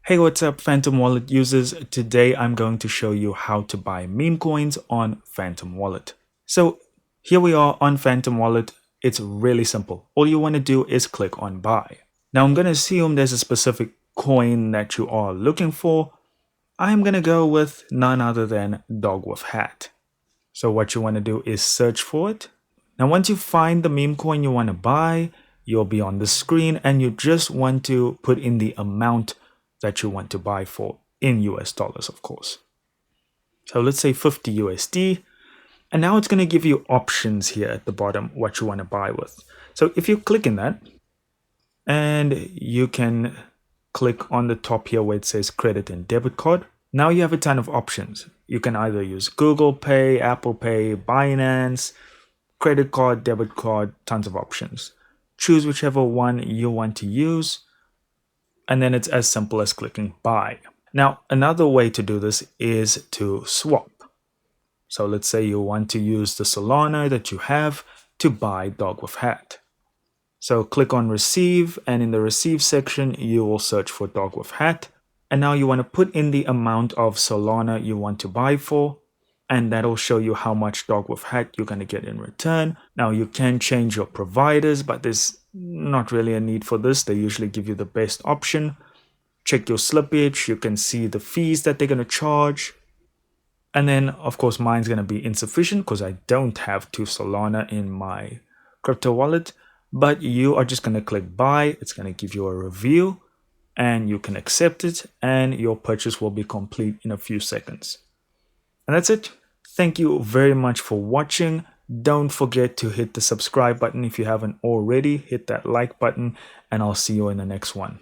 Hey, what's up, Phantom Wallet users? Today I'm going to show you how to buy meme coins on Phantom Wallet. So here we are on Phantom Wallet. It's really simple. All you want to do is click on buy. Now I'm going to assume there's a specific coin that you are looking for. I'm going to go with none other than Dog with Hat. So what you want to do is search for it. Now once you find the meme coin you want to buy, you'll be on the screen and you just want to put in the amount that you want to buy for in US dollars, of course. So let's say 50 USD. And now it's going to give you options here at the bottom, what you want to buy with. So if you click in that, and you can click on the top here where it says credit and debit card. Now you have a ton of options. You can either use Google Pay, Apple Pay, Binance, credit card, debit card, tons of options. Choose whichever one you want to use. And then it's as simple as clicking buy. Now, another way to do this is to swap. So let's say you want to use the Solana that you have to buy Dog with Hat. So click on receive, and in the receive section, you will search for Dog with Hat. And now you want to put in the amount of Solana you want to buy for, and that'll show you how much Dog with Hat you're going to get in return. Now you can change your providers, but there's not really a need for this. They usually give you the best option. Check your slippage. You can see the fees that they're going to charge. And then, of course, mine's going to be insufficient because I don't have 2 Solana in my crypto wallet. But you are just going to click buy. It's going to give you a review and you can accept it and your purchase will be complete in a few seconds. And that's it. Thank you very much for watching. Don't forget to hit the subscribe button if you haven't already. Hit that like button and I'll see you in the next one.